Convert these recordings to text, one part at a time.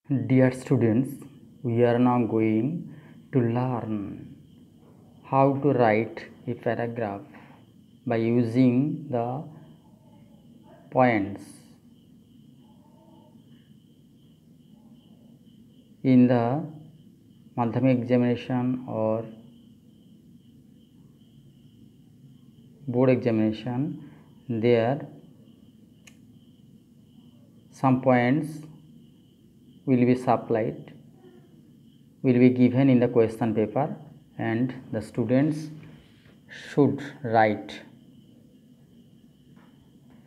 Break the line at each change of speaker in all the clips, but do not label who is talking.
Dear students, we are now going to learn how to write a paragraph by using the points. In the Madhyamik examination or board examination, there some points will be supplied, will be given in the question paper, and the students should write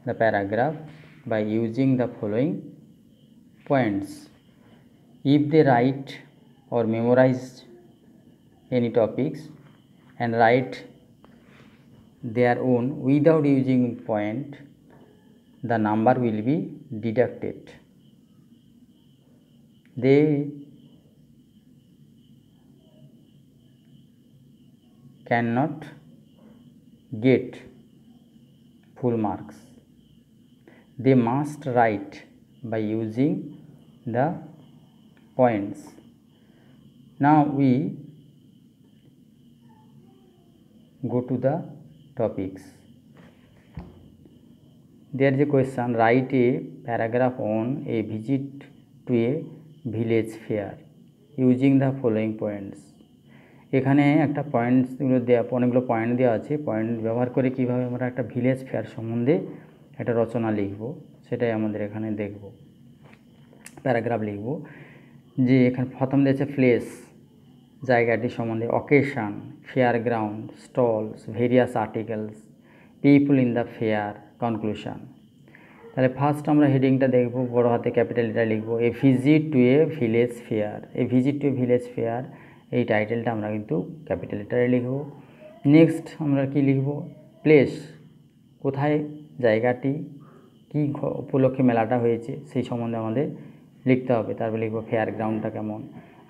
the paragraph by using the following points. If they write or memorize any topics and write their own without using point, the number will be deducted. They cannot get full marks. They must write by using the points. Now we go to the topics. There is a question: write a paragraph on a visit to a village fair using the following points. এখানে একটা পয়েন্টসগুলো দেওয়া, অনেকগুলো point দেওয়া আছে। Point ব্যবহার করে কীভাবে আমরা একটা ভিলেজ ফেয়ার সম্বন্ধে একটা রচনা লিখব সেটাই আমাদের এখানে দেখব। প্যারাগ্রাফ লিখব যে এখানে প্রথম দিয়েছে প্লেস, জায়গাটি সম্বন্ধে, occasion, fair ground, stalls, various articles, people in the fair, conclusion. তাহলে ফার্স্ট আমরা হেডিংটা দেখব, বড় হাতে ক্যাপিটাল লেটার লিখব, a visit to a village fair. A visit to a village fair এই টাইটেলটা আমরা কিন্তু ক্যাপিটাল লেটারে লিখব। নেক্সট আমরা কি লিখব, প্লেস, কোথায় জায়গাটি, কী উপলক্ষে মেলাটা হয়েছে সেই সম্বন্ধে আমাদের লিখতে হবে। তারপর লিখব ফেয়ার গ্রাউন্ডটা কেমন।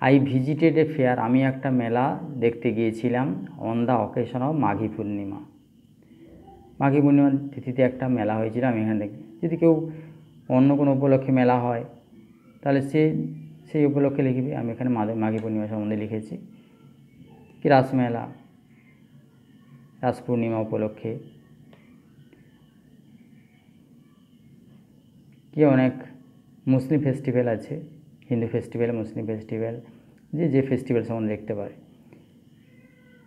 আই ভিজিটেড এ ফেয়ার, আমি একটা মেলা দেখতে গিয়েছিলাম অন দ্য অকেশন অফ মাঘী পূর্ণিমা। মাঘী পূর্ণিমার তিথিতে একটা মেলা হয়েছিল আমি এখানে দেখি। যদি কেউ অন্য কোনো উপলক্ষে মেলা হয় তাহলে সেই উপলক্ষে লিখবি। আমি এখানে মাঘী পূর্ণিমা সম্বন্ধে লিখেছি। কি রাসমেলা, রাস পূর্ণিমা উপলক্ষে কি অনেক মুসলিম ফেস্টিভ্যাল আছে, হিন্দু ফেস্টিভ্যাল, মুসলিম ফেস্টিভ্যাল, যে ফেস্টিভ্যাল সম্বন্ধে লিখতে পারে।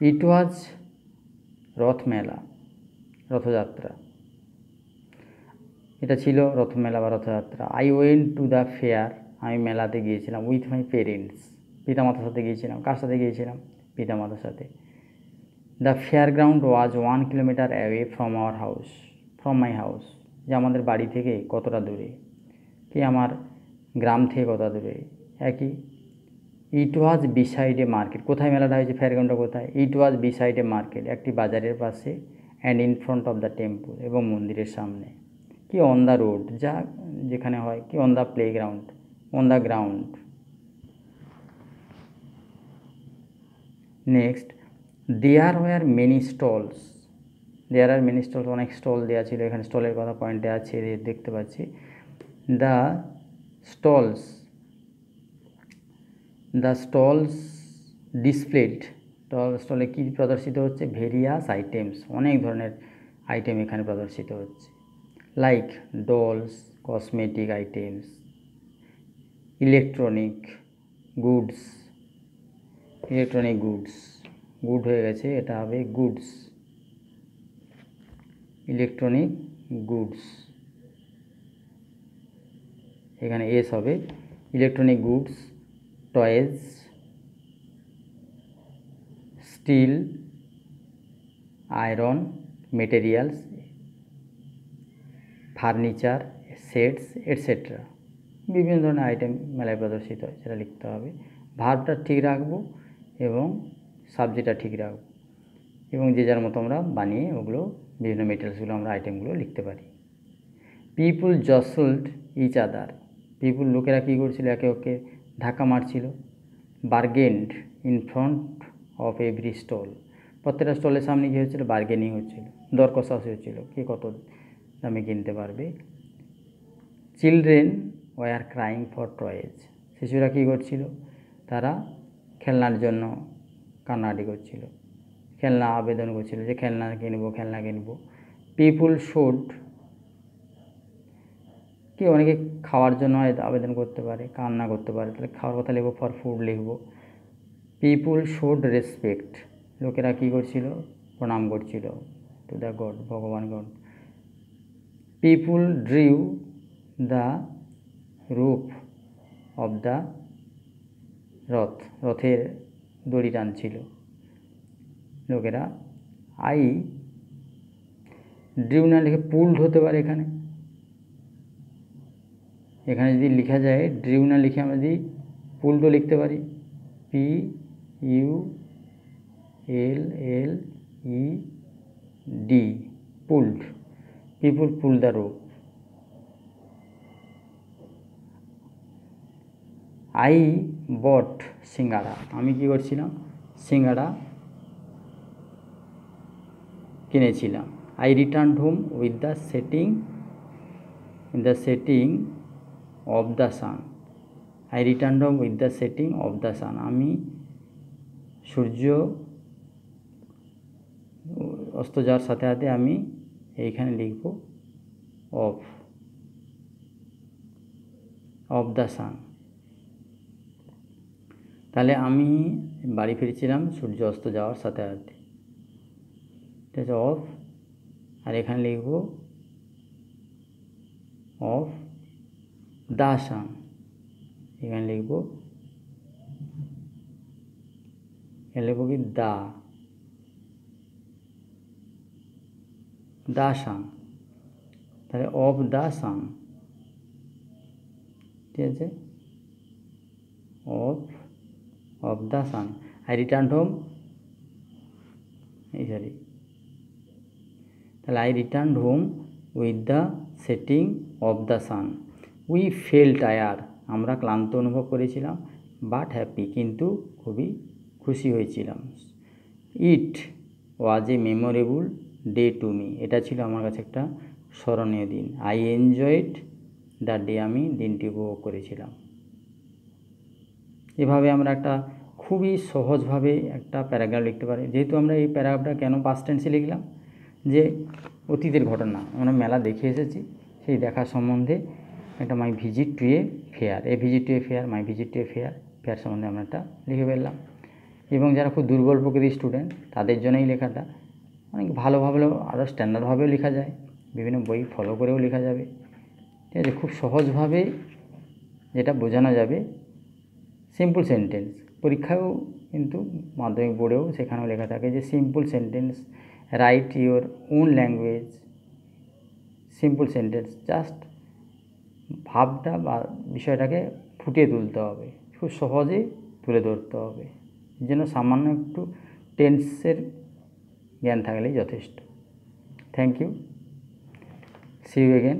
ইট ওয়াজ রথ মেলা, রথযাত্রা, এটা ছিল রথমেলা বা রথযাত্রা। I went to the fair, আমি মেলাতে গিয়েছিলাম উইথ মাই পেরেন্টস, পিতামাতার সাথে গিয়েছিলাম। কার সাথে গিয়েছিলাম? পিতামাতার সাথে। The fair ground was 1 kilometre away from our house, from my house, যে আমাদের বাড়ি থেকে কতটা দূরে, কি আমার গ্রাম থেকে কতটা দূরে, একই। ইট ওয়াজ বিসাইড এ মার্কেট, কোথায় মেলাটা হয়েছে, ফেয়ার গ্রাউন্ডটা কোথায়? ইট ওয়াজ বিসাইড এ মার্কেট, একটি বাজারের পাশে, and in front of the temple, এবং মন্দিরের সামনে। কি অন দ্য রোড, যা যেখানে হয়। কি on the playground, on the ground. Next, there were many stalls, there are many stalls, অনেক স্টল দেওয়া ছিল। এখানে স্টলের কথা পয়েন্টে আছে, দেখতে পাচ্ছি। দ্য স্টলস ডিসপ্লেড, স্টলে কী প্রদর্শিত হচ্ছে? ভেরিয়াস আইটেমস, অনেক ধরনের আইটেম এখানে প্রদর্শিত হচ্ছে। Like dolls, cosmetic items, electronic goods, good হয়ে গেছে, এটা হবে গুডস, ইলেকট্রনিক গুডস, এখানে এস হবে। Electronic goods, toys, steel, iron materials, furniture, sets, etcetera, বিভিন্ন ধরনের আইটেম মেলায় প্রদর্শিত হয়, সেটা লিখতে হবে। ভার্বটা ঠিক রাখবো এবং সাবজেক্টটা ঠিক রাখবো, এবং যে যার মতো আমরা বানিয়ে ওগুলো বিভিন্ন মেটেরিয়ালসগুলো আমরা আইটেমগুলো লিখতে পারি। পিপুল জসল্ড ইচ আদার, পিপুল, লোকেরা কী করছিল? একে ওকে ধাক্কা মারছিল। Bargained in front of every stall, প্রত্যেকটা স্টলের সামনে কী হচ্ছিলো? বার্গেনিং হচ্ছিল, দর কষাকষি হচ্ছিল, কে কত দামে কিনতে পারবে। Children were crying for toys, শিশুরা কী করছিল, তারা খেলনার জন্য কান্নাকাটি করছিল, খেলনা আবেদন করছিল যে খেলনা কিনবো। পিপুল শুড, কি অনেকে খাওয়ার জন্য আবেদন করতে পারে, কান্না করতে পারে, তাহলে খাওয়ার কথা লিখবো, ফর ফুড লিখবো। পিপুল শুড রেসপেক্ট, লোকেরা কী করছিল, প্রণাম করছিল টু দ্য গড, ভগবান god. People drew the roof of the rath, রথের দড়ি টানছিল লোকেরা। আই ড্রিউ না লিখে পুলড হতে পারে এখানে, এখানে যদি লেখা যায় ড্রিউ না লিখে আমরা যদি পুলডও লিখতে পারি, PULLED, pulled. People pull the rope. I bought singara, আমি কী করছিলাম, সিঙ্গাড়া কিনেছিলাম। I returned home with the setting of the sun. I returned home with the setting of the sun, আমি সূর্য অস্ত যাওয়ার সাথে সাথে আমি এইখানে লিখব অফ দ্য সান। তাহলে আমি বাড়ি ফিরেছিলাম সূর্য অস্ত যাওয়ার সাথে সাথে, ঠিক আছে, অফ, আর এখানে লিখব অফ দ্য সান, এখানে লিখব কি দ্য সান, তাহলে অফ দ্য সান, ঠিক আছে, of the sun. I return home, তাহলে I return home with the setting of the sun. We fell tired, আমরা ক্লান্ত অনুভব করেছিলাম, বাট হ্যাপি, কিন্তু খুবই খুশি হয়েছিলাম। It was a memorable day to me, এটা ছিল আমার কাছে একটা স্মরণীয় দিন। আই এনজয়েড দ্য ডে, আমি দিনটি উপভোগ করেছিলাম। এভাবে আমরা একটা খুবই সহজভাবে একটা প্যারাগ্রাফ লিখতে পারি। যেহেতু আমরা এই প্যারাগ্রাফটা কেন পাস্ট টেন্সে লিখলাম, যে অতীতের ঘটনা, আমরা মেলা দেখে এসেছি, সেই দেখা সম্বন্ধে একটা my visit to a fair, my visit to a fair সম্বন্ধে আমরা একটা লিখে ফেললাম। এবং যারা খুব দুর্বল প্রকৃতির স্টুডেন্ট, তাদের জন্য এই লেখাটা অনেক ভালোভাবেও, আরও স্ট্যান্ডার্ডভাবেও লেখা যায়, বিভিন্ন বই ফলো করেও লেখা যাবে, ঠিক আছে, খুব সহজভাবে যেটা বোঝানো যাবে। সিম্পল সেন্টেন্স, পরীক্ষায়ও কিন্তু, মাধ্যমিক বোর্ডেও সেখানেও লেখা থাকে যে simple sentence, right your own language, simple sentence, just ভাবটা বা বিষয়টাকে ফুটিয়ে তুলতে হবে, খুব সহজেই তুলে ধরতে হবে, এর জন্য সামান্য একটু টেন্সের জ্ঞান থাকলেই যথেষ্ট। Thank you, see you again.